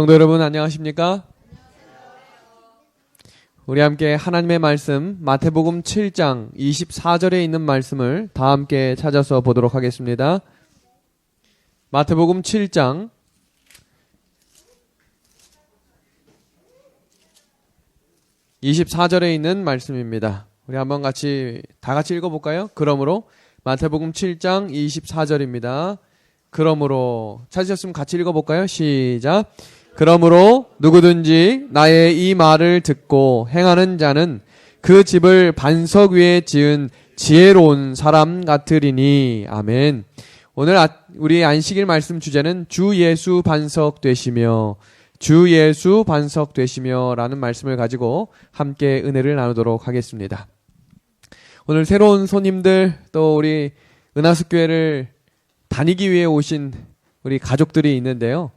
성도 여러분 안녕하십니까? 우리 함께 하나님의 말씀 마태복음 7장 24절에 있는 말씀을 다 함께 찾아서 보도록 하겠습니다. 마태복음 7장 24절에 있는 말씀입니다. 우리 한번 다 같이 읽어볼까요? 그러므로 마태복음 7장 24절입니다. 그러므로 찾으셨으면 같이 읽어볼까요? 시작. 그러므로 누구든지 나의 이 말을 듣고 행하는 자는 그 집을 반석 위에 지은 지혜로운 사람 같으리니. 아멘. 오늘 우리 안식일 말씀 주제는 주 예수 반석 되시며, 주 예수 반석 되시며 라는 말씀을 가지고 함께 은혜를 나누도록 하겠습니다. 오늘 새로운 손님들, 또 우리 은하숙교회를 다니기 위해 오신 우리 가족들이 있는데요.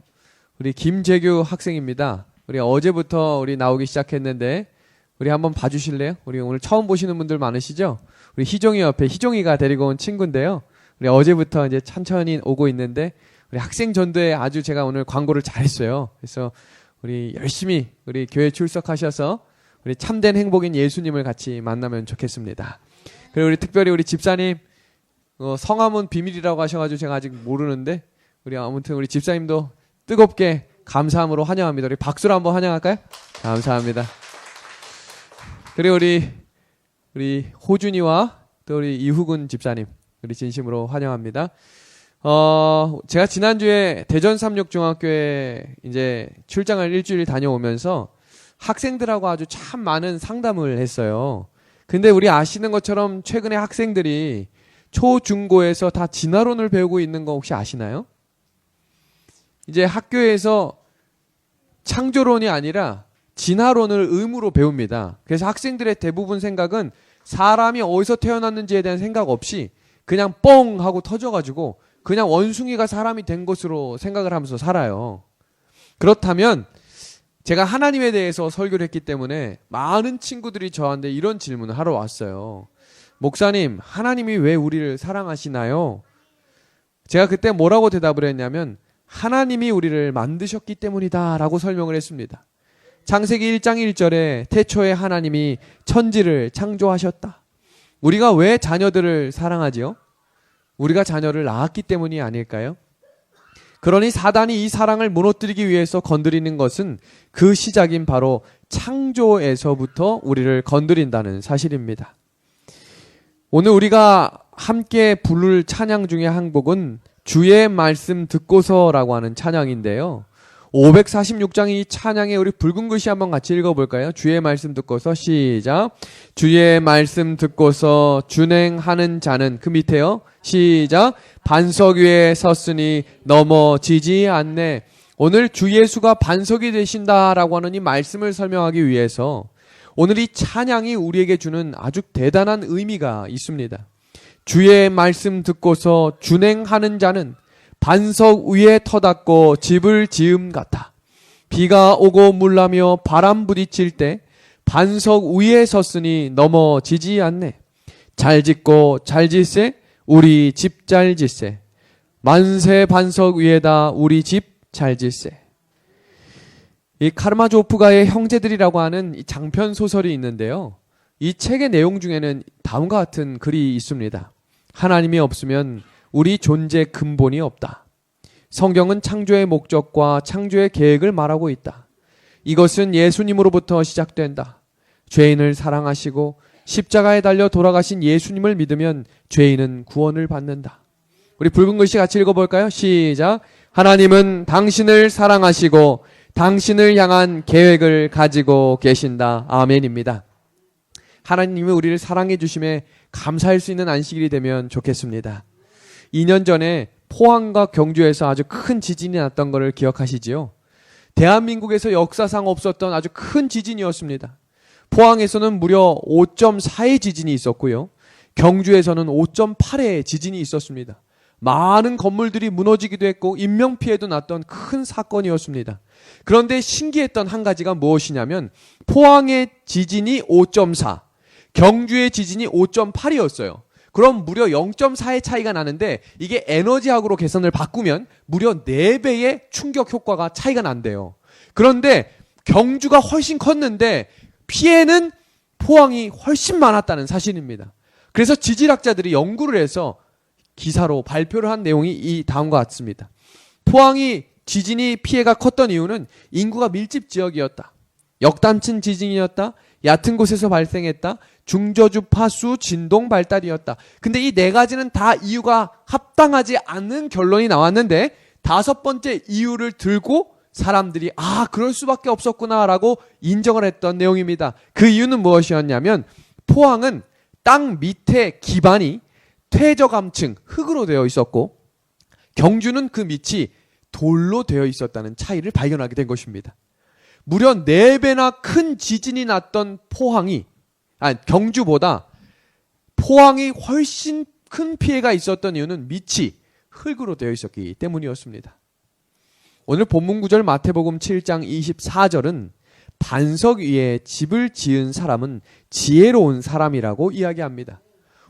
우리 김재규 학생입니다. 우리 어제부터 우리 나오기 시작했는데 우리 한번 봐주실래요? 우리 오늘 처음 보시는 분들 많으시죠? 우리 희종이 옆에 희종이가 데리고 온 친구인데요. 우리 어제부터 이제 천천히 오고 있는데 우리 학생 전도에 아주 제가 오늘 광고를 잘했어요. 그래서 우리 열심히 우리 교회 출석하셔서 우리 참된 행복인 예수님을 같이 만나면 좋겠습니다. 그리고 우리 특별히 우리 집사님 성함은 비밀이라고 하셔가지고 제가 아직 모르는데 우리 아무튼 우리 집사님도 뜨겁게 감사함으로 환영합니다. 우리 박수로 한번 환영할까요? 감사합니다. 그리고 우리 호준이와 또 우리 이후근 집사님 우리 진심으로 환영합니다. 제가 지난주에 대전 삼육중학교에 이제 출장을 일주일 다녀오면서 학생들하고 아주 참 많은 상담을 했어요. 근데 우리 아시는 것처럼 최근에 학생들이 초, 중고에서 다 진화론을 배우고 있는 거 혹시 아시나요? 이제 학교에서 창조론이 아니라 진화론을 의무로 배웁니다. 그래서 학생들의 대부분 생각은 사람이 어디서 태어났는지에 대한 생각 없이 그냥 뻥 하고 터져가지고 그냥 원숭이가 사람이 된 것으로 생각을 하면서 살아요. 그렇다면 제가 하나님에 대해서 설교를 했기 때문에 많은 친구들이 저한테 이런 질문을 하러 왔어요. 목사님, 하나님이 왜 우리를 사랑하시나요? 제가 그때 뭐라고 대답을 했냐면 하나님이 우리를 만드셨기 때문이다 라고 설명을 했습니다. 창세기 1장 1절에 태초에 하나님이 천지를 창조하셨다. 우리가 왜 자녀들을 사랑하지요? 우리가 자녀를 낳았기 때문이 아닐까요? 그러니 사단이 이 사랑을 무너뜨리기 위해서 건드리는 것은 그 시작인 바로 창조에서부터 우리를 건드린다는 사실입니다. 오늘 우리가 함께 부를 찬양 중에 한 곡은 주의 말씀 듣고서라고 하는 찬양인데요. 546장 이 찬양에 우리 붉은 글씨 한번 같이 읽어볼까요? 주의 말씀 듣고서 시작. 주의 말씀 듣고서 준행하는 자는 그 밑에요. 시작. 반석 위에 섰으니 넘어지지 않네. 오늘 주 예수가 반석이 되신다라고 하는 이 말씀을 설명하기 위해서 오늘 이 찬양이 우리에게 주는 아주 대단한 의미가 있습니다. 주의 말씀 듣고서 준행하는 자는 반석 위에 터닫고 집을 지음 같아. 비가 오고 물나며 바람 부딪힐 때 반석 위에 섰으니 넘어지지 않네. 잘 짓고 잘 짓세 우리 집 잘 짓세. 만세 반석 위에다 우리 집 잘 짓세. 이 카르마조프가의 형제들이라고 하는 이 장편 소설이 있는데요. 이 책의 내용 중에는 다음과 같은 글이 있습니다. 하나님이 없으면 우리 존재 근본이 없다. 성경은 창조의 목적과 창조의 계획을 말하고 있다. 이것은 예수님으로부터 시작된다. 죄인을 사랑하시고 십자가에 달려 돌아가신 예수님을 믿으면 죄인은 구원을 받는다. 우리 붉은 글씨 같이 읽어볼까요? 시작. 하나님은 당신을 사랑하시고 당신을 향한 계획을 가지고 계신다. 아멘입니다. 하나님이 우리를 사랑해 주심에 감사할 수 있는 안식일이 되면 좋겠습니다. 2년 전에 포항과 경주에서 아주 큰 지진이 났던 것을 기억하시지요? 대한민국에서 역사상 없었던 아주 큰 지진이었습니다. 포항에서는 무려 5.4의 지진이 있었고요. 경주에서는 5.8의 지진이 있었습니다. 많은 건물들이 무너지기도 했고 인명피해도 났던 큰 사건이었습니다. 그런데 신기했던 한 가지가 무엇이냐면 포항의 지진이 5.4, 경주의 지진이 5.8이었어요. 그럼 무려 0.4의 차이가 나는데 이게 에너지학으로 계산을 바꾸면 무려 4배의 충격 효과가 차이가 난대요. 그런데 경주가 훨씬 컸는데 피해는 포항이 훨씬 많았다는 사실입니다. 그래서 지질학자들이 연구를 해서 기사로 발표를 한 내용이 이 다음과 같습니다. 포항이 지진이 피해가 컸던 이유는 인구가 밀집 지역이었다. 역단층 지진이었다. 얕은 곳에서 발생했다. 중저주 파수 진동 발달이었다. 근데 이 네 가지는 다 이유가 합당하지 않는 결론이 나왔는데 다섯 번째 이유를 들고 사람들이 그럴 수밖에 없었구나라고 인정을 했던 내용입니다. 그 이유는 무엇이었냐면 포항은 땅 밑에 기반이 퇴적암층 흙으로 되어 있었고 경주는 그 밑이 돌로 되어 있었다는 차이를 발견하게 된 것입니다. 무려 4배나 큰 지진이 났던 경주보다 포항이 훨씬 큰 피해가 있었던 이유는 밑이 흙으로 되어 있었기 때문이었습니다. 오늘 본문 구절 마태복음 7장 24절은 반석 위에 집을 지은 사람은 지혜로운 사람이라고 이야기합니다.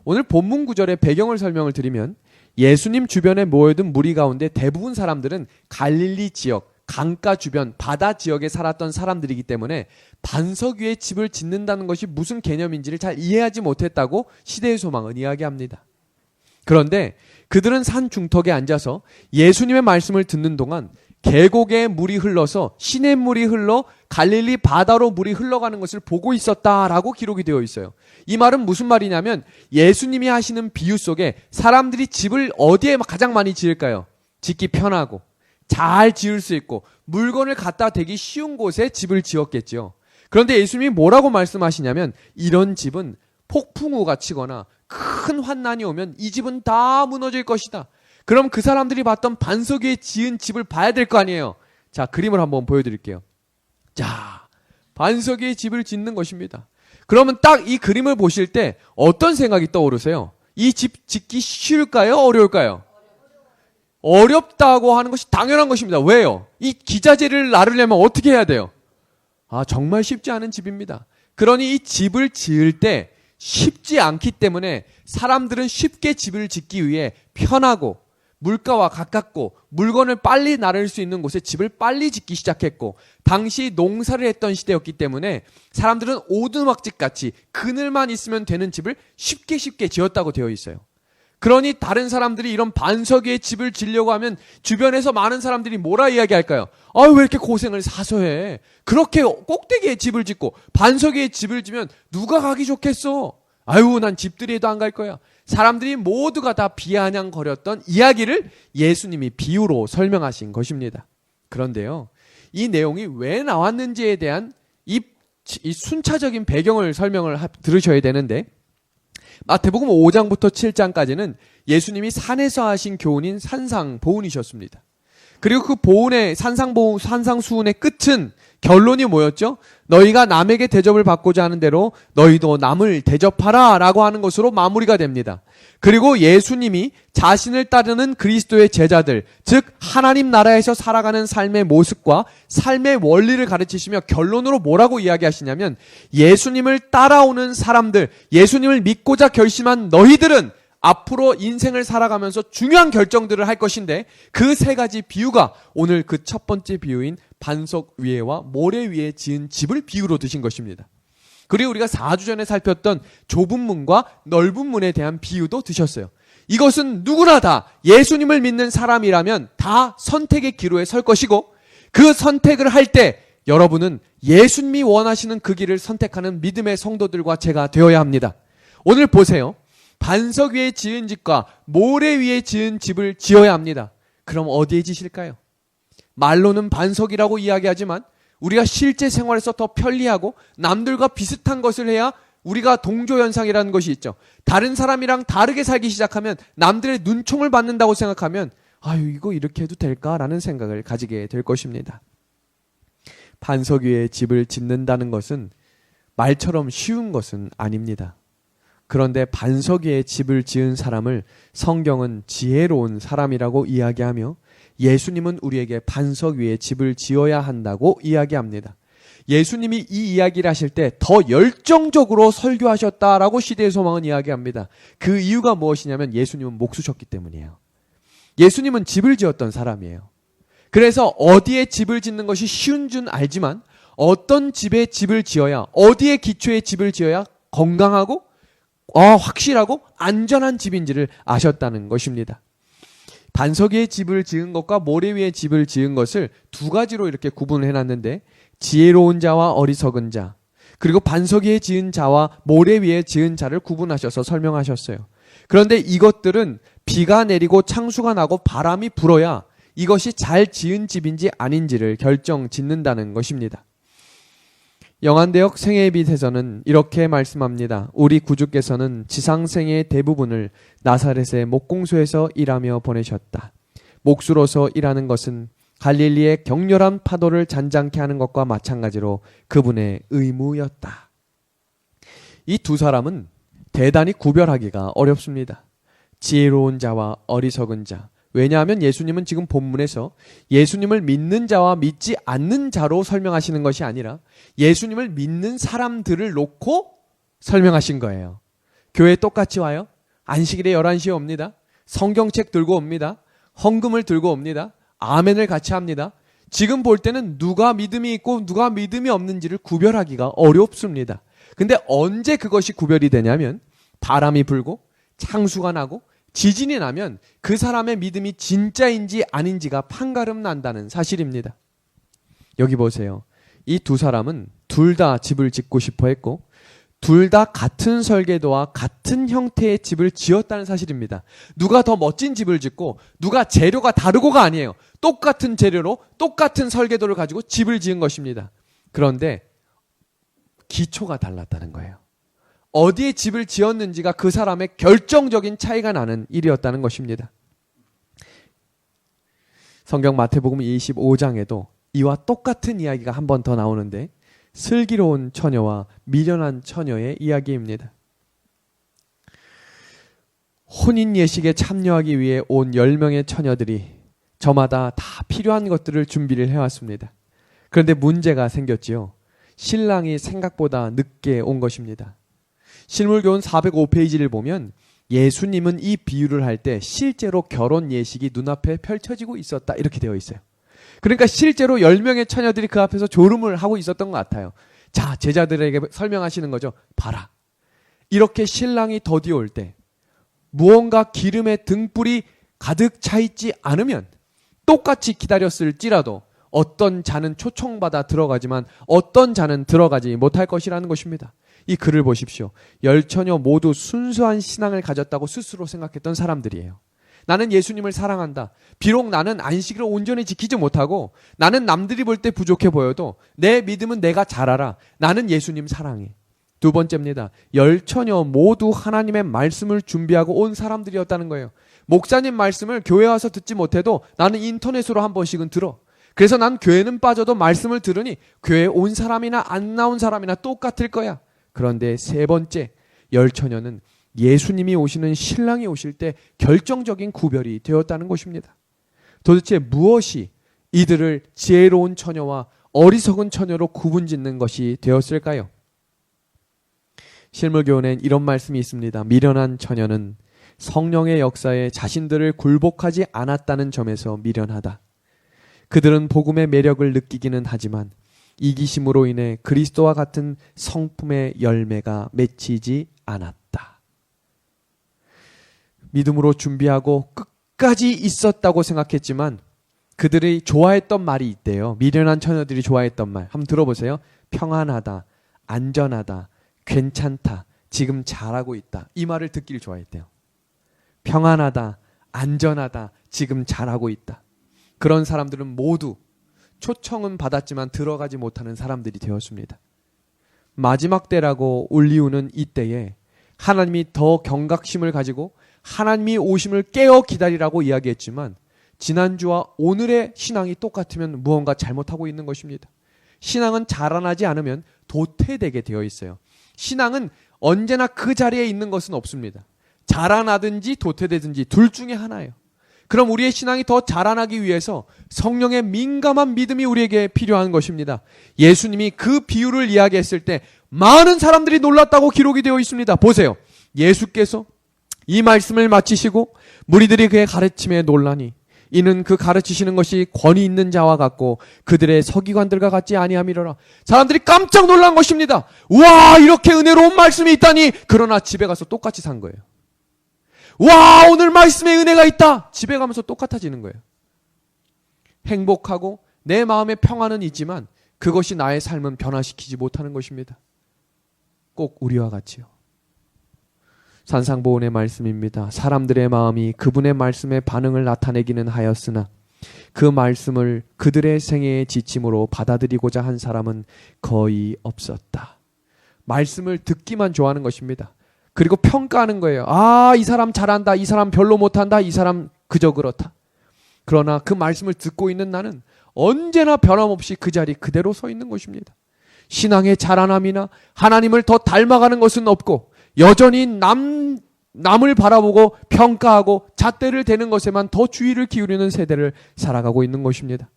오늘 본문 구절의 배경을 설명을 드리면 예수님 주변에 모여든 무리 가운데 대부분 사람들은 갈릴리 지역, 강가 주변, 바다 지역에 살았던 사람들이기 때문에 반석 위에 집을 짓는다는 것이 무슨 개념인지를 잘 이해하지 못했다고 시대의 소망은 이야기합니다. 그런데 그들은 산 중턱에 앉아서 예수님의 말씀을 듣는 동안 계곡에 물이 흘러서 시냇물이 흘러 갈릴리 바다로 물이 흘러가는 것을 보고 있었다라고 기록이 되어 있어요. 이 말은 무슨 말이냐면 예수님이 하시는 비유 속에 사람들이 집을 어디에 가장 많이 지을까요? 짓기 편하고 잘 지을 수 있고 물건을 갖다 대기 쉬운 곳에 집을 지었겠죠. 그런데 예수님이 뭐라고 말씀하시냐면 이런 집은 폭풍우가 치거나 큰 환난이 오면 이 집은 다 무너질 것이다. 그럼 그 사람들이 봤던 반석 위에 지은 집을 봐야 될 거 아니에요. 자, 그림을 한번 보여드릴게요. 자, 반석 위에 집을 짓는 것입니다. 그러면 딱 이 그림을 보실 때 어떤 생각이 떠오르세요? 이 집 짓기 쉬울까요? 어려울까요? 어렵다고 하는 것이 당연한 것입니다. 왜요? 이 기자재를 나르려면 어떻게 해야 돼요? 정말 쉽지 않은 집입니다. 그러니 이 집을 지을 때 쉽지 않기 때문에 사람들은 쉽게 집을 짓기 위해 편하고 물가와 가깝고 물건을 빨리 나를 수 있는 곳에 집을 빨리 짓기 시작했고 당시 농사를 했던 시대였기 때문에 사람들은 오두막집같이 그늘만 있으면 되는 집을 쉽게 지었다고 되어 있어요. 그러니 다른 사람들이 이런 반석 위에 집을 지려고 하면 주변에서 많은 사람들이 뭐라 이야기할까요? 왜 이렇게 고생을 사서 해? 그렇게 꼭대기에 집을 짓고 반석 위에 집을 지면 누가 가기 좋겠어? 난 집들이에도 안 갈 거야. 사람들이 모두가 다 비아냥거렸던 이야기를 예수님이 비유로 설명하신 것입니다. 그런데요, 이 내용이 왜 나왔는지에 대한 이 순차적인 배경을 설명을 들으셔야 되는데 마태복음 5장부터 7장까지는 예수님이 산에서 하신 교훈인 산상보훈이셨습니다. 그리고 그 보훈의 산상수훈의 끝은 결론이 뭐였죠? 너희가 남에게 대접을 받고자 하는 대로 너희도 남을 대접하라 라고 하는 것으로 마무리가 됩니다. 그리고 예수님이 자신을 따르는 그리스도의 제자들, 즉 하나님 나라에서 살아가는 삶의 모습과 삶의 원리를 가르치시며 결론으로 뭐라고 이야기하시냐면 예수님을 따라오는 사람들, 예수님을 믿고자 결심한 너희들은 앞으로 인생을 살아가면서 중요한 결정들을 할 것인데 그 세 가지 비유가 오늘 그 첫 번째 비유인 반석 위에와 모래 위에 지은 집을 비유로 드신 것입니다. 그리고 우리가 4주 전에 살폈던 좁은 문과 넓은 문에 대한 비유도 드셨어요. 이것은 누구나 다 예수님을 믿는 사람이라면 다 선택의 기로에 설 것이고 그 선택을 할 때 여러분은 예수님이 원하시는 그 길을 선택하는 믿음의 성도들과 제가 되어야 합니다. 오늘 보세요. 반석 위에 지은 집과 모래 위에 지은 집을 지어야 합니다. 그럼 어디에 지실까요? 말로는 반석이라고 이야기하지만 우리가 실제 생활에서 더 편리하고 남들과 비슷한 것을 해야 우리가 동조현상이라는 것이 있죠. 다른 사람이랑 다르게 살기 시작하면 남들의 눈총을 받는다고 생각하면 이거 이렇게 해도 될까라는 생각을 가지게 될 것입니다. 반석 위에 집을 짓는다는 것은 말처럼 쉬운 것은 아닙니다. 그런데 반석 위에 집을 지은 사람을 성경은 지혜로운 사람이라고 이야기하며 예수님은 우리에게 반석 위에 집을 지어야 한다고 이야기합니다. 예수님이 이 이야기를 하실 때 더 열정적으로 설교하셨다라고 시대의 소망은 이야기합니다. 그 이유가 무엇이냐면 예수님은 목수셨기 때문이에요. 예수님은 집을 지었던 사람이에요. 그래서 어디에 집을 짓는 것이 쉬운 줄 알지만 어떤 집에 집을 지어야, 어디에 기초에 집을 지어야 건강하고 확실하고 안전한 집인지를 아셨다는 것입니다. 반석 위에 집을 지은 것과 모래 위에 집을 지은 것을 두 가지로 이렇게 구분을 해놨는데, 지혜로운 자와 어리석은 자, 그리고 반석 위에 지은 자와 모래 위에 지은 자를 구분하셔서 설명하셨어요. 그런데 이것들은 비가 내리고 창수가 나고 바람이 불어야 이것이 잘 지은 집인지 아닌지를 결정 짓는다는 것입니다. 영한대역 생애빛에서는 이렇게 말씀합니다. 우리 구주께서는 지상생의 대부분을 나사렛의 목공소에서 일하며 보내셨다. 목수로서 일하는 것은 갈릴리의 격렬한 파도를 잔잔케 하는 것과 마찬가지로 그분의 의무였다. 이 두 사람은 대단히 구별하기가 어렵습니다. 지혜로운 자와 어리석은 자. 왜냐하면 예수님은 지금 본문에서 예수님을 믿는 자와 믿지 않는 자로 설명하시는 것이 아니라 예수님을 믿는 사람들을 놓고 설명하신 거예요. 교회에 똑같이 와요. 안식일에 11시에 옵니다. 성경책 들고 옵니다. 헌금을 들고 옵니다. 아멘을 같이 합니다. 지금 볼 때는 누가 믿음이 있고 누가 믿음이 없는지를 구별하기가 어렵습니다. 근데 언제 그것이 구별이 되냐면 바람이 불고 창수가 나고 지진이 나면 그 사람의 믿음이 진짜인지 아닌지가 판가름 난다는 사실입니다. 여기 보세요. 이 두 사람은 둘 다 집을 짓고 싶어 했고 둘 다 같은 설계도와 같은 형태의 집을 지었다는 사실입니다. 누가 더 멋진 집을 짓고 누가 재료가 다르고가 아니에요. 똑같은 재료로 똑같은 설계도를 가지고 집을 지은 것입니다. 그런데 기초가 달랐다는 거예요. 어디에 집을 지었는지가 그 사람의 결정적인 차이가 나는 일이었다는 것입니다. 성경 마태복음 25장에도 이와 똑같은 이야기가 한 번 더 나오는데 슬기로운 처녀와 미련한 처녀의 이야기입니다. 혼인 예식에 참여하기 위해 온 10명의 처녀들이 저마다 다 필요한 것들을 준비를 해왔습니다. 그런데 문제가 생겼지요. 신랑이 생각보다 늦게 온 것입니다. 실물교훈 405페이지를 보면 예수님은 이 비유를 할 때 실제로 결혼 예식이 눈앞에 펼쳐지고 있었다 이렇게 되어 있어요. 그러니까 실제로 10명의 처녀들이 그 앞에서 졸음을 하고 있었던 것 같아요. 자, 제자들에게 설명하시는 거죠. 봐라. 이렇게 신랑이 더디올 때 무언가 기름의 등불이 가득 차 있지 않으면 똑같이 기다렸을지라도 어떤 자는 초청받아 들어가지만 어떤 자는 들어가지 못할 것이라는 것입니다. 이 글을 보십시오. 10처녀 모두 순수한 신앙을 가졌다고 스스로 생각했던 사람들이에요. 나는 예수님을 사랑한다. 비록 나는 안식일을 온전히 지키지 못하고 나는 남들이 볼 때 부족해 보여도 내 믿음은 내가 잘 알아. 나는 예수님 사랑해. 두 번째입니다. 10처녀 모두 하나님의 말씀을 준비하고 온 사람들이었다는 거예요. 목사님 말씀을 교회 와서 듣지 못해도 나는 인터넷으로 한 번씩은 들어. 그래서 난 교회는 빠져도 말씀을 들으니 교회에 온 사람이나 안 나온 사람이나 똑같을 거야. 그런데 세 번째, 10처녀는 예수님이 오시는 신랑이 오실 때 결정적인 구별이 되었다는 것입니다. 도대체 무엇이 이들을 지혜로운 처녀와 어리석은 처녀로 구분짓는 것이 되었을까요? 실물교훈엔 이런 말씀이 있습니다. 미련한 처녀는 성령의 역사에 자신들을 굴복하지 않았다는 점에서 미련하다. 그들은 복음의 매력을 느끼기는 하지만 이기심으로 인해 그리스도와 같은 성품의 열매가 맺히지 않았다. 믿음으로 준비하고 끝까지 있었다고 생각했지만 그들이 좋아했던 말이 있대요. 미련한 처녀들이 좋아했던 말. 한번 들어보세요. 평안하다, 안전하다, 괜찮다, 지금 잘하고 있다. 이 말을 듣기를 좋아했대요. 평안하다, 안전하다, 지금 잘하고 있다. 그런 사람들은 모두 초청은 받았지만 들어가지 못하는 사람들이 되었습니다. 마지막 때라고 울리우는 이때에 하나님이 더 경각심을 가지고 하나님이 오심을 깨어 기다리라고 이야기했지만 지난주와 오늘의 신앙이 똑같으면 무언가 잘못하고 있는 것입니다. 신앙은 자라나지 않으면 도태되게 되어 있어요. 신앙은 언제나 그 자리에 있는 것은 없습니다. 자라나든지 도태되든지 둘 중에 하나예요. 그럼 우리의 신앙이 더 자라나기 위해서 성령의 민감한 믿음이 우리에게 필요한 것입니다. 예수님이 그 비유를 이야기했을 때 많은 사람들이 놀랐다고 기록이 되어 있습니다. 보세요. 예수께서 이 말씀을 마치시고 무리들이 그의 가르침에 놀라니 이는 그 가르치시는 것이 권위 있는 자와 같고 그들의 서기관들과 같지 아니함이로라. 사람들이 깜짝 놀란 것입니다. 와, 이렇게 은혜로운 말씀이 있다니. 그러나 집에 가서 똑같이 산 거예요. 와, 오늘 말씀에 은혜가 있다. 집에 가면서 똑같아지는 거예요. 행복하고 내 마음의 평안은 있지만 그것이 나의 삶은 변화시키지 못하는 것입니다. 꼭 우리와 같이요. 산상보훈의 말씀입니다. 사람들의 마음이 그분의 말씀에 반응을 나타내기는 하였으나 그 말씀을 그들의 생애의 지침으로 받아들이고자 한 사람은 거의 없었다. 말씀을 듣기만 좋아하는 것입니다. 그리고 평가하는 거예요. 아, 이 사람 잘한다. 이 사람 별로 못한다. 이 사람 그저 그렇다. 그러나 그 말씀을 듣고 있는 나는 언제나 변함없이 그 자리 그대로 서 있는 것입니다. 신앙의 자라남이나 하나님을 더 닮아가는 것은 없고 여전히 남을 바라보고 평가하고 잣대를 대는 것에만 더 주의를 기울이는 세대를 살아가고 있는 것입니다.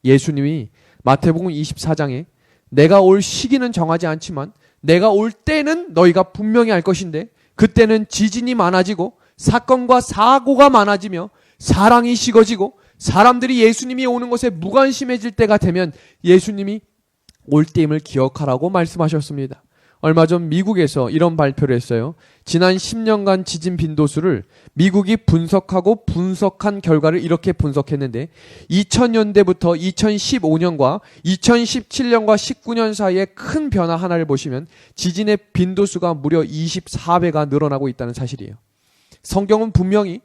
예수님이 마태복음 24장에 내가 올 시기는 정하지 않지만 내가 올 때는 너희가 분명히 알 것인데 그때는 지진이 많아지고 사건과 사고가 많아지며 사랑이 식어지고 사람들이 예수님이 오는 것에 무관심해질 때가 되면 예수님이 올 때임을 기억하라고 말씀하셨습니다. 얼마 전 미국에서 이런 발표를 했어요. 지난 10년간 지진 빈도수를 미국이 분석한 결과를 이렇게 분석했는데 2000년대부터 2015년과 2017년과 19년 사이에 큰 변화 하나를 보시면 지진의 빈도수가 무려 24배가 늘어나고 있다는 사실이에요. 성경은 분명히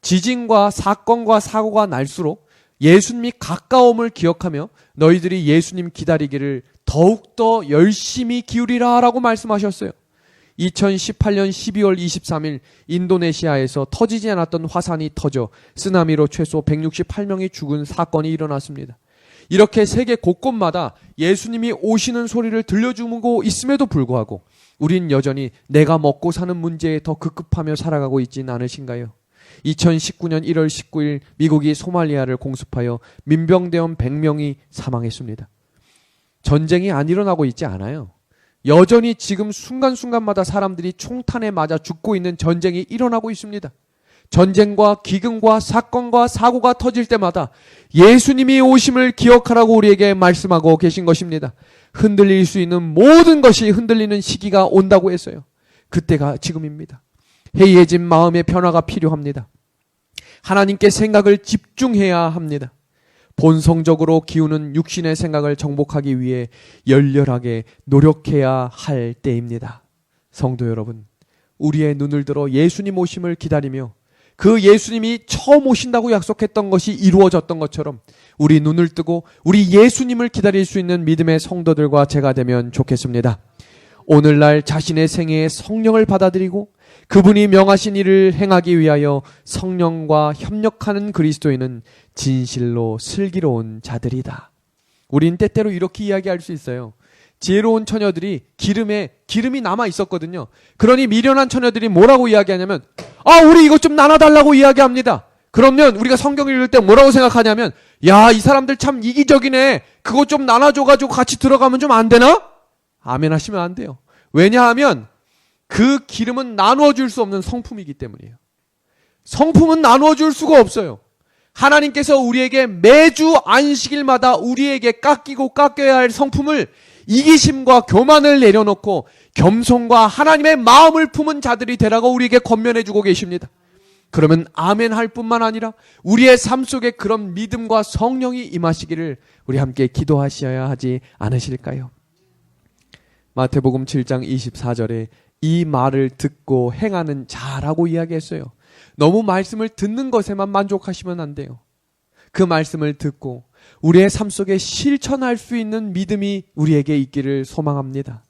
지진과 사건과 사고가 날수록 예수님이 가까움을 기억하며 너희들이 예수님 기다리기를 더욱더 열심히 기울이라 라고 말씀하셨어요. 2018년 12월 23일 인도네시아에서 터지지 않았던 화산이 터져 쓰나미로 최소 168명이 죽은 사건이 일어났습니다. 이렇게 세계 곳곳마다 예수님이 오시는 소리를 들려주고 있음에도 불구하고 우린 여전히 내가 먹고 사는 문제에 더 급급하며 살아가고 있지는 않으신가요? 2019년 1월 19일 미국이 소말리아를 공습하여 민병대원 100명이 사망했습니다. 전쟁이 안 일어나고 있지 않아요. 여전히 지금 순간순간마다 사람들이 총탄에 맞아 죽고 있는 전쟁이 일어나고 있습니다. 전쟁과 기근과 사건과 사고가 터질 때마다 예수님이 오심을 기억하라고 우리에게 말씀하고 계신 것입니다. 흔들릴 수 있는 모든 것이 흔들리는 시기가 온다고 했어요. 그때가 지금입니다. 해이해진 마음의 변화가 필요합니다. 하나님께 생각을 집중해야 합니다. 본성적으로 기우는 육신의 생각을 정복하기 위해 열렬하게 노력해야 할 때입니다. 성도 여러분, 우리의 눈을 들어 예수님 오심을 기다리며 그 예수님이 처음 오신다고 약속했던 것이 이루어졌던 것처럼 우리 눈을 뜨고 우리 예수님을 기다릴 수 있는 믿음의 성도들과 제가 되면 좋겠습니다. 오늘날 자신의 생애에 성령을 받아들이고 그분이 명하신 일을 행하기 위하여 성령과 협력하는 그리스도인은 진실로 슬기로운 자들이다. 우린 때때로 이렇게 이야기할 수 있어요. 지혜로운 처녀들이 기름이 남아 있었거든요. 그러니 미련한 처녀들이 뭐라고 이야기하냐면 우리 이것 좀 나눠달라고 이야기합니다. 그러면 우리가 성경을 읽을 때 뭐라고 생각하냐면 야, 이 사람들 참 이기적이네. 그것 좀 나눠줘가지고 같이 들어가면 좀 안 되나? 아멘 하시면 안 돼요. 왜냐하면 그 기름은 나누어 줄 수 없는 성품이기 때문이에요. 성품은 나누어 줄 수가 없어요. 하나님께서 우리에게 매주 안식일마다 우리에게 깎여야 할 성품을 이기심과 교만을 내려놓고 겸손과 하나님의 마음을 품은 자들이 되라고 우리에게 권면해주고 계십니다. 그러면 아멘 할 뿐만 아니라 우리의 삶 속에 그런 믿음과 성령이 임하시기를 우리 함께 기도하셔야 하지 않으실까요? 마태복음 7장 24절에 이 말을 듣고 행하는 자라고 이야기했어요. 너무 말씀을 듣는 것에만 만족하시면 안 돼요. 그 말씀을 듣고 우리의 삶 속에 실천할 수 있는 믿음이 우리에게 있기를 소망합니다.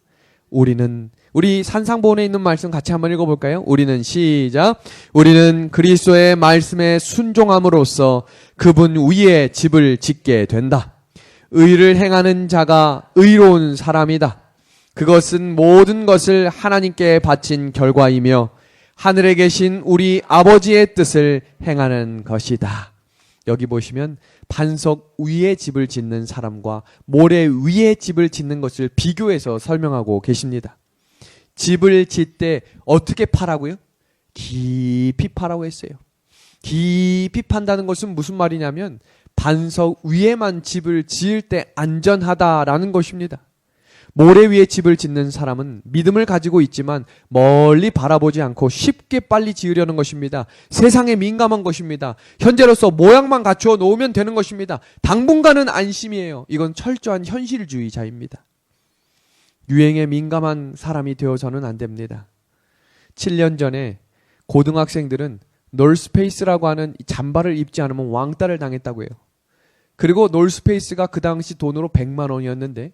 우리 산상보훈에 있는 말씀 같이 한번 읽어볼까요? 우리는 시작. 우리는 그리스도의 말씀에 순종함으로써 그분 위에 집을 짓게 된다. 의를 행하는 자가 의로운 사람이다. 그것은 모든 것을 하나님께 바친 결과이며 하늘에 계신 우리 아버지의 뜻을 행하는 것이다. 여기 보시면 반석 위에 집을 짓는 사람과 모래 위에 집을 짓는 것을 비교해서 설명하고 계십니다. 집을 짓때 어떻게 파라고요? 깊이 파라고 했어요. 깊이 판다는 것은 무슨 말이냐면 반석 위에만 집을 지을 때 안전하다라는 것입니다. 모래 위에 집을 짓는 사람은 믿음을 가지고 있지만 멀리 바라보지 않고 쉽게 빨리 지으려는 것입니다. 세상에 민감한 것입니다. 현재로서 모양만 갖추어 놓으면 되는 것입니다. 당분간은 안심이에요. 이건 철저한 현실주의자입니다. 유행에 민감한 사람이 되어서는 안 됩니다. 7년 전에 고등학생들은 놀스페이스라고 하는 잠바를 입지 않으면 왕따를 당했다고 해요. 그리고 놀스페이스가 그 당시 돈으로 100만 원이었는데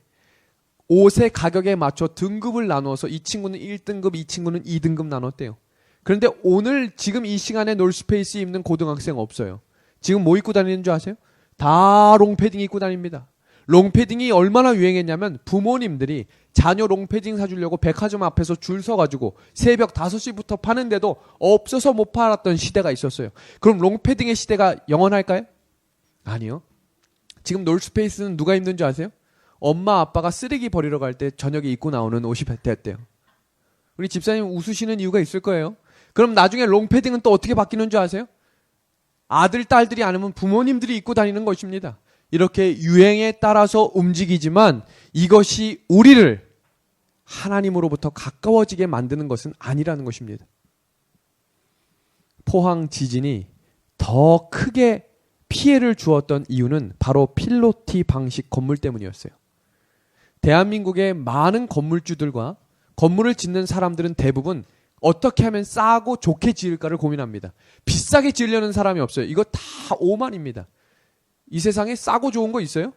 옷의 가격에 맞춰 등급을 나누어서 이 친구는 1등급, 이 친구는 2등급 나눴대요. 그런데 오늘 지금 이 시간에 놀스페이스 입는 고등학생 없어요. 지금 뭐 입고 다니는 줄 아세요? 다 롱패딩 입고 다닙니다. 롱패딩이 얼마나 유행했냐면 부모님들이 자녀 롱패딩 사주려고 백화점 앞에서 줄 서가지고 새벽 5시부터 파는데도 없어서 못 팔았던 시대가 있었어요. 그럼 롱패딩의 시대가 영원할까요? 아니요. 지금 놀스페이스는 누가 입는 줄 아세요? 엄마 아빠가 쓰레기 버리러 갈 때 저녁에 입고 나오는 옷이 됐대요. 우리 집사님 웃으시는 이유가 있을 거예요. 그럼 나중에 롱패딩은 또 어떻게 바뀌는 줄 아세요? 아들 딸들이 아니면 부모님들이 입고 다니는 것입니다. 이렇게 유행에 따라서 움직이지만 이것이 우리를 하나님으로부터 가까워지게 만드는 것은 아니라는 것입니다. 포항 지진이 더 크게 피해를 주었던 이유는 바로 필로티 방식 건물 때문이었어요. 대한민국의 많은 건물주들과 건물을 짓는 사람들은 대부분 어떻게 하면 싸고 좋게 지을까를 고민합니다. 비싸게 지으려는 사람이 없어요. 이거 다 오만입니다. 이 세상에 싸고 좋은 거 있어요?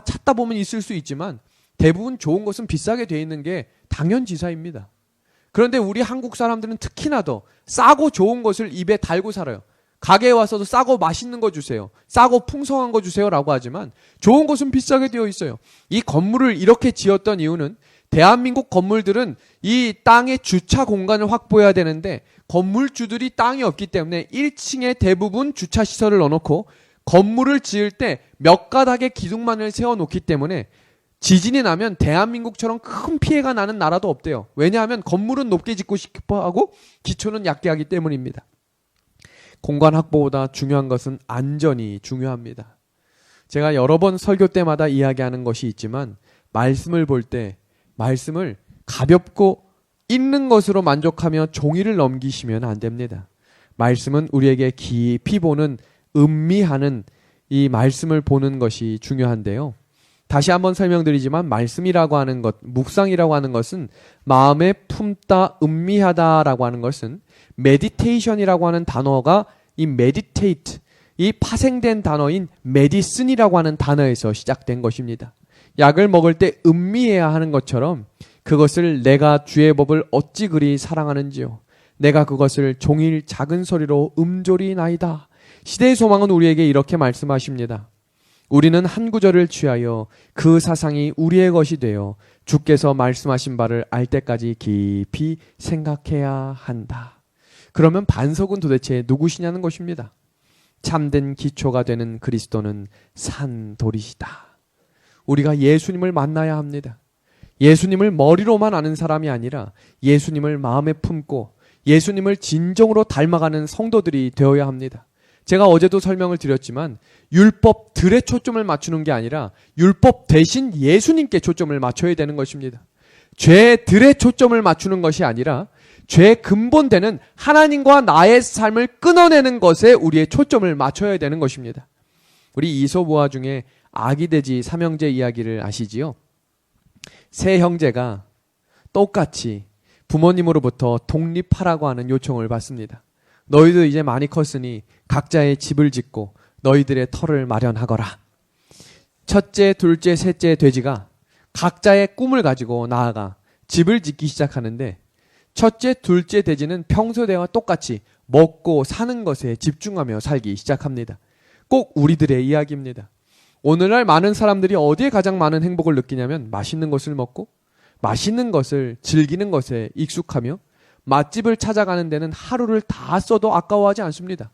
찾다 보면 있을 수 있지만 대부분 좋은 것은 비싸게 돼 있는 게 당연지사입니다. 그런데 우리 한국 사람들은 특히나 더 싸고 좋은 것을 입에 달고 살아요. 가게에 와서도 싸고 맛있는 거 주세요. 싸고 풍성한 거 주세요 라고 하지만 좋은 것은 비싸게 되어 있어요. 이 건물을 이렇게 지었던 이유는 대한민국 건물들은 이 땅에 주차 공간을 확보해야 되는데 건물주들이 땅이 없기 때문에 1층에 대부분 주차시설을 넣어놓고 건물을 지을 때 몇 가닥의 기둥만을 세워놓기 때문에 지진이 나면 대한민국처럼 큰 피해가 나는 나라도 없대요. 왜냐하면 건물은 높게 짓고 싶어 하고 기초는 얕게 하기 때문입니다. 공간 확보보다 중요한 것은 안전이 중요합니다. 제가 여러 번 설교 때마다 이야기하는 것이 있지만 말씀을 볼 때 말씀을 가볍고 읽는 것으로 만족하며 종이를 넘기시면 안 됩니다. 말씀은 우리에게 깊이 보는 음미하는 이 말씀을 보는 것이 중요한데요. 다시 한번 설명드리지만 말씀이라고 하는 것, 묵상이라고 하는 것은 마음에 품다, 음미하다라고 하는 것은 메디테이션이라고 하는 단어가 이 메디테이트, 이 파생된 단어인 메디슨이라고 하는 단어에서 시작된 것입니다. 약을 먹을 때 음미해야 하는 것처럼 그것을 내가 주의 법을 어찌 그리 사랑하는지요. 내가 그것을 종일 작은 소리로 음조리나이다. 시대의 소망은 우리에게 이렇게 말씀하십니다. 우리는 한 구절을 취하여 그 사상이 우리의 것이 되어 주께서 말씀하신 바를 알 때까지 깊이 생각해야 한다. 그러면 반석은 도대체 누구시냐는 것입니다. 참된 기초가 되는 그리스도는 산돌이시다. 우리가 예수님을 만나야 합니다. 예수님을 머리로만 아는 사람이 아니라 예수님을 마음에 품고 예수님을 진정으로 닮아가는 성도들이 되어야 합니다. 제가 어제도 설명을 드렸지만 율법들에 초점을 맞추는 게 아니라 율법 대신 예수님께 초점을 맞춰야 되는 것입니다. 죄들에 초점을 맞추는 것이 아니라 죄 근본되는 하나님과 나의 삶을 끊어내는 것에 우리의 초점을 맞춰야 되는 것입니다. 우리 이솝우화 중에 아기돼지 삼형제 이야기를 아시지요? 세 형제가 똑같이 부모님으로부터 독립하라고 하는 요청을 받습니다. 너희들 이제 많이 컸으니 각자의 집을 짓고 너희들의 터를 마련하거라. 첫째, 둘째, 셋째 돼지가 각자의 꿈을 가지고 나아가 집을 짓기 시작하는데 첫째, 둘째 돼지는 평소 때와 똑같이 먹고 사는 것에 집중하며 살기 시작합니다. 꼭 우리들의 이야기입니다. 오늘날 많은 사람들이 어디에 가장 많은 행복을 느끼냐면 맛있는 것을 먹고 맛있는 것을 즐기는 것에 익숙하며 맛집을 찾아가는 데는 하루를 다 써도 아까워하지 않습니다.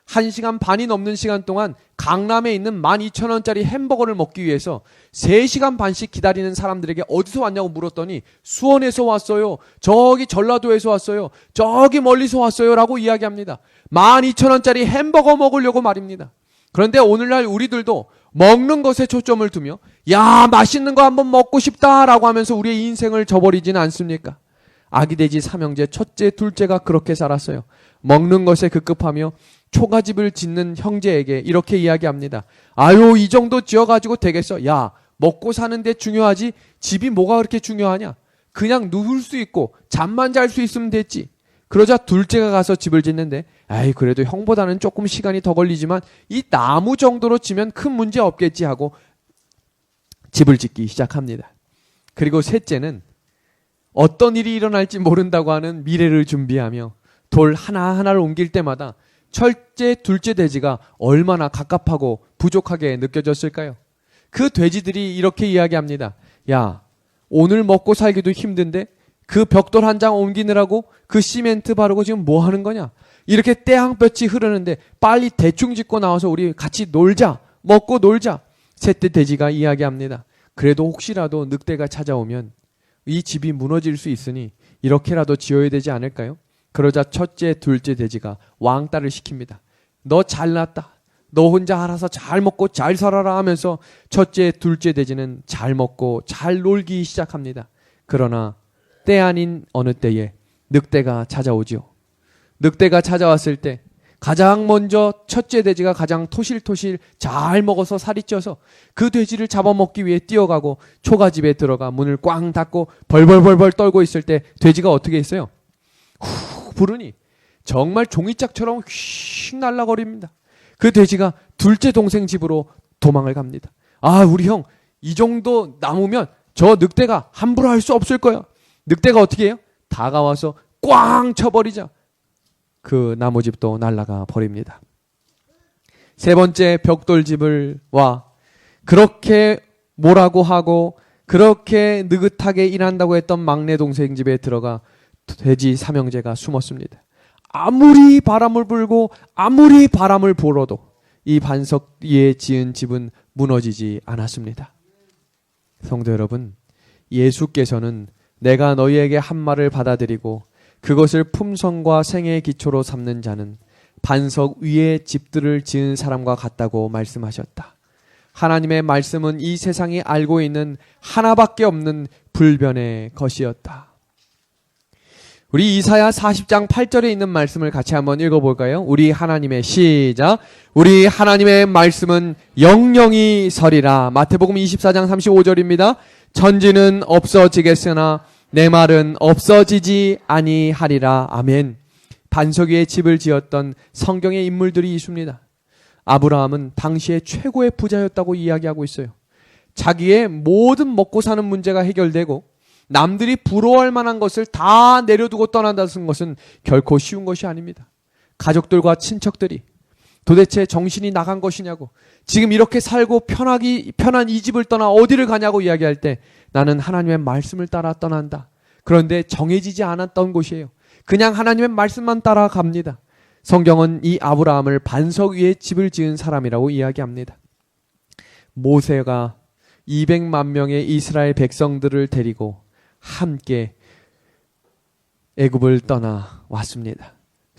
1시간 반이 넘는 시간 동안 강남에 있는 12,000원짜리 햄버거를 먹기 위해서 3시간 반씩 기다리는 사람들에게 어디서 왔냐고 물었더니 수원에서 왔어요. 저기 전라도에서 왔어요. 저기 멀리서 왔어요. 라고 이야기합니다. 12,000원짜리 햄버거 먹으려고 말입니다. 그런데 오늘날 우리들도 먹는 것에 초점을 두며 야, 맛있는 거 한번 먹고 싶다라고 하면서 우리의 인생을 저버리지는 않습니까? 아기돼지 삼형제 첫째, 둘째가 그렇게 살았어요. 먹는 것에 급급하며 초가집을 짓는 형제에게 이렇게 이야기합니다. 아유, 이 정도 지어가지고 되겠어. 야, 먹고 사는데 중요하지 집이 뭐가 그렇게 중요하냐. 그냥 누울 수 있고 잠만 잘 수 있으면 됐지. 그러자 둘째가 가서 집을 짓는데 아이, 그래도 형보다는 조금 시간이 더 걸리지만 이 나무 정도로 지면 큰 문제 없겠지 하고 집을 짓기 시작합니다. 그리고 셋째는 어떤 일이 일어날지 모른다고 하는 미래를 준비하며 돌 하나하나를 옮길 때마다 첫째, 둘째 돼지가 얼마나 갑갑하고 부족하게 느껴졌을까요? 그 돼지들이 이렇게 이야기합니다. 야, 오늘 먹고 살기도 힘든데 그 벽돌 한 장 옮기느라고 그 시멘트 바르고 지금 뭐 하는 거냐? 이렇게 떼항볕이 흐르는데 빨리 대충 짓고 나와서 우리 같이 놀자. 먹고 놀자. 셋째 돼지가 이야기합니다. 그래도 혹시라도 늑대가 찾아오면 이 집이 무너질 수 있으니 이렇게라도 지어야 되지 않을까요? 그러자 첫째, 둘째 돼지가 왕따를 시킵니다. 너 잘났다. 너 혼자 알아서 잘 먹고 잘 살아라 하면서 첫째, 둘째 돼지는 잘 먹고 잘 놀기 시작합니다. 그러나 때 아닌 어느 때에 늑대가 찾아오죠. 늑대가 찾아왔을 때 가장 먼저 첫째 돼지가 가장 토실토실 잘 먹어서 살이 쪄서 그 돼지를 잡아먹기 위해 뛰어가고 초가집에 들어가 문을 꽝 닫고 벌벌벌벌 떨고 있을 때 돼지가 어떻게 했어요? 후 부르니 정말 종이짝처럼 휙 날아버립니다. 그 돼지가 둘째 동생 집으로 도망을 갑니다. 아, 우리 형 이 정도 남으면 저 늑대가 함부로 할 수 없을 거야. 늑대가 어떻게 해요? 다가와서 꽝 쳐버리자. 그 나무집도 날아가 버립니다. 세 번째 벽돌집을 와 그렇게 뭐라고 하고 그렇게 느긋하게 일한다고 했던 막내 동생 집에 들어가 돼지 삼형제가 숨었습니다. 아무리 바람을 불고 아무리 바람을 불어도 이 반석 위에 지은 집은 무너지지 않았습니다. 성도 여러분, 예수께서는 내가 너희에게 한 말을 받아들이고 그것을 품성과 생애의 기초로 삼는 자는 반석 위에 집들을 지은 사람과 같다고 말씀하셨다. 하나님의 말씀은 이 세상이 알고 있는 하나밖에 없는 불변의 것이었다. 우리 이사야 40장 8절에 있는 말씀을 같이 한번 읽어볼까요? 우리 하나님의 시작. 우리 하나님의 말씀은 영영이 서리라. 마태복음 24장 35절입니다. 천지는 없어지겠으나 내 말은 없어지지 아니하리라. 아멘. 반석 위에 집을 지었던 성경의 인물들이 있습니다. 아브라함은 당시에 최고의 부자였다고 이야기하고 있어요. 자기의 모든 먹고 사는 문제가 해결되고 남들이 부러워할 만한 것을 다 내려두고 떠난다는 것은 결코 쉬운 것이 아닙니다. 가족들과 친척들이 도대체 정신이 나간 것이냐고, 지금 이렇게 살고 편한 이 집을 떠나 어디를 가냐고 이야기할 때 나는 하나님의 말씀을 따라 떠난다. 그런데 정해지지 않았던 곳이에요. 그냥 하나님의 말씀만 따라갑니다. 성경은 이 아브라함을 반석 위에 집을 지은 사람이라고 이야기합니다. 모세가 200만 명의 이스라엘 백성들을 데리고 함께 애굽을 떠나 왔습니다.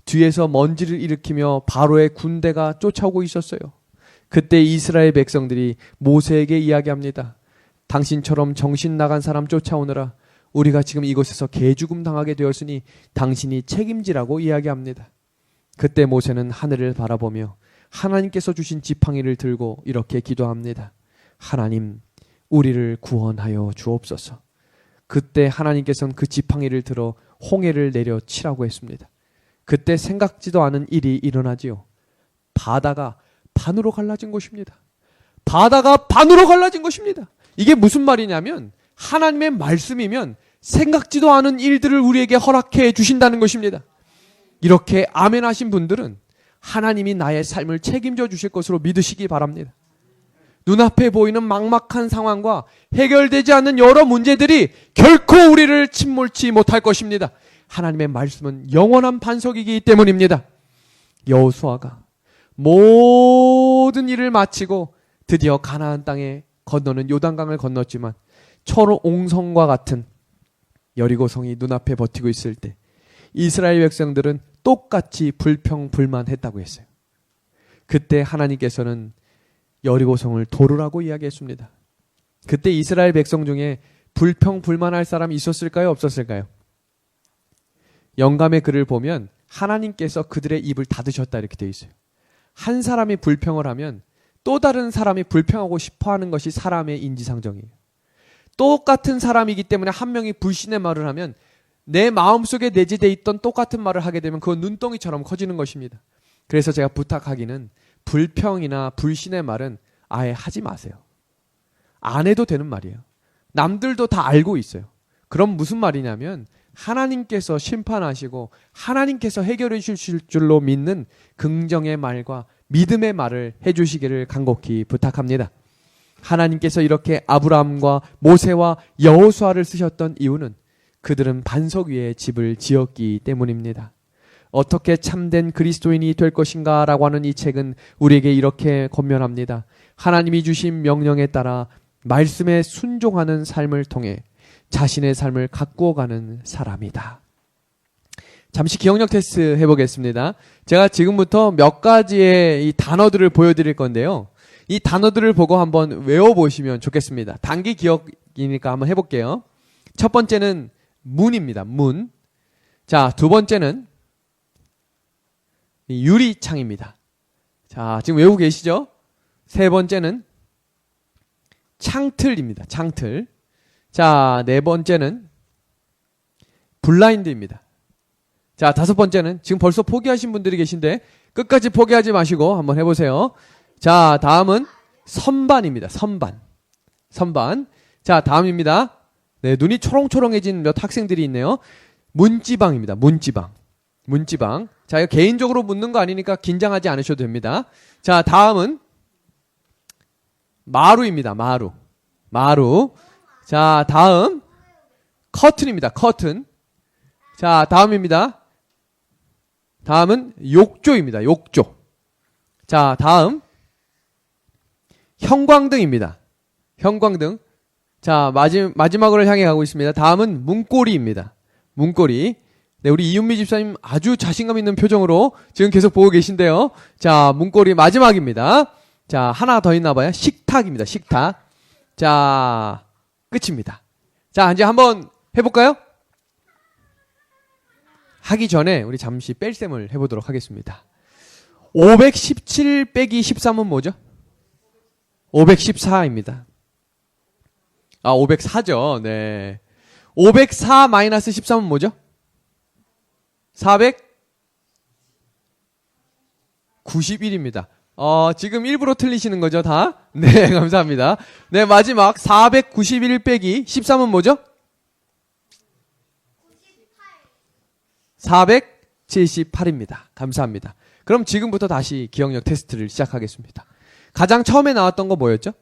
뒤에서 먼지를 일으키며 바로의 군대가 쫓아오고 있었어요. 그때 이스라엘 백성들이 모세에게 이야기합니다. 당신처럼 정신 나간 사람 쫓아오느라 우리가 지금 이곳에서 개죽음 당하게 되었으니 당신이 책임지라고 이야기합니다. 그때 모세는 하늘을 바라보며 하나님께서 주신 지팡이를 들고 이렇게 기도합니다. 하나님, 우리를 구원하여 주옵소서. 그때 하나님께서는 그 지팡이를 들어 홍해를 내려치라고 했습니다. 그때 생각지도 않은 일이 일어나지요. 바다가 반으로 갈라진 것입니다. 바다가 반으로 갈라진 것입니다. 이게 무슨 말이냐면 하나님의 말씀이면 생각지도 않은 일들을 우리에게 허락해 주신다는 것입니다. 이렇게 아멘 하신 분들은 하나님이 나의 삶을 책임져 주실 것으로 믿으시기 바랍니다. 눈앞에 보이는 막막한 상황과 해결되지 않는 여러 문제들이 결코 우리를 침몰치 못할 것입니다. 하나님의 말씀은 영원한 반석이기 때문입니다. 여호수아가 모든 일을 마치고 드디어 가나안 땅에 건너는 요단강을 건넜지만 초롱성과 같은 여리고성이 눈앞에 버티고 있을 때 이스라엘 백성들은 똑같이 불평불만했다고 했어요. 그때 하나님께서는 여리고성을 도르라고 이야기했습니다. 그때 이스라엘 백성 중에 불평불만할 사람이 있었을까요? 없었을까요? 영감의 글을 보면 하나님께서 그들의 입을 닫으셨다 이렇게 되어 있어요. 한 사람이 불평을 하면 또 다른 사람이 불평하고 싶어하는 것이 사람의 인지상정이에요. 똑같은 사람이기 때문에 한 명이 불신의 말을 하면 내 마음속에 내재되어 있던 똑같은 말을 하게 되면 그건 눈덩이처럼 커지는 것입니다. 그래서 제가 부탁하기는 불평이나 불신의 말은 아예 하지 마세요. 안 해도 되는 말이에요. 남들도 다 알고 있어요. 그럼 무슨 말이냐면 하나님께서 심판하시고 하나님께서 해결해 주실 줄로 믿는 긍정의 말과 믿음의 말을 해주시기를 간곡히 부탁합니다. 하나님께서 이렇게 아브라함과 모세와 여호수아를 쓰셨던 이유는 그들은 반석 위에 집을 지었기 때문입니다. 어떻게 참된 그리스도인이 될 것인가 라고 하는 이 책은 우리에게 이렇게 권면합니다. 하나님이 주신 명령에 따라 말씀에 순종하는 삶을 통해 자신의 삶을 가꾸어가는 사람이다. 잠시 기억력 테스트 해보겠습니다. 제가 지금부터 몇 가지의 이 단어들을 보여드릴 건데요. 이 단어들을 보고 한번 외워보시면 좋겠습니다. 단기 기억이니까 한번 해볼게요. 첫 번째는 문입니다. 문. 자, 두 번째는 유리창입니다. 자, 지금 외우고 계시죠? 세 번째는 창틀입니다. 창틀. 자, 네 번째는 블라인드입니다. 자, 다섯 번째는 지금 벌써 포기하신 분들이 계신데 끝까지 포기하지 마시고 한번 해보세요. 자, 다음은 선반입니다. 선반. 선반. 자, 다음입니다. 네, 눈이 초롱초롱해진 몇 학생들이 있네요. 문지방입니다. 문지방. 문지방. 자, 이거 개인적으로 묻는 거 아니니까 긴장하지 않으셔도 됩니다. 자, 다음은 마루입니다. 마루. 마루. 자, 다음 커튼입니다. 커튼. 자, 다음입니다. 다음은 욕조입니다. 욕조. 자, 다음 형광등입니다. 형광등. 자, 마지막으로 향해 가고 있습니다. 다음은 문고리입니다. 문고리. 네, 우리 이윤미 집사님 아주 자신감 있는 표정으로 지금 계속 보고 계신데요. 자, 문고리 마지막입니다. 자, 하나 더 있나 봐요. 식탁입니다. 식탁. 자, 끝입니다. 자, 이제 한번 해볼까요? 하기 전에 우리 잠시 뺄셈을 해보도록 하겠습니다. 517 빼기 13은 뭐죠? 514입니다. 아, 504죠. 네. 504 마이너스 13은 뭐죠? 491입니다. 지금 일부러 틀리시는 거죠, 다? 네, 감사합니다. 네, 마지막 491 빼기 13은 뭐죠? 478입니다. 감사합니다. 그럼 지금부터 다시 기억력 테스트를 시작하겠습니다. 가장 처음에 나왔던 거 뭐였죠?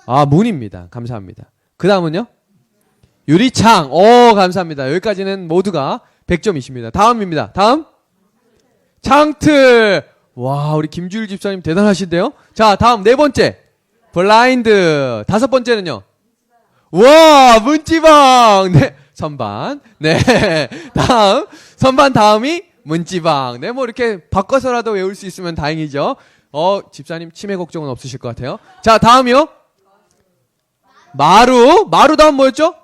아, 문입니다. 감사합니다. 그 다음은요? 유리창. 오, 감사합니다. 여기까지는 모두가 100점이십니다. 다음입니다. 다음? 창틀. 와, 우리 김주일 집사님 대단하신데요? 자, 다음 네 번째. 블라인드. 다섯 번째는요? 와, 문지방. 네. 선반. 네. 다음. 선반 다음이 문지방. 네, 뭐 이렇게 바꿔서라도 외울 수 있으면 다행이죠. 집사님 치매 걱정은 없으실 것 같아요. 자, 다음이요. 마루. 마루 다음 뭐였죠?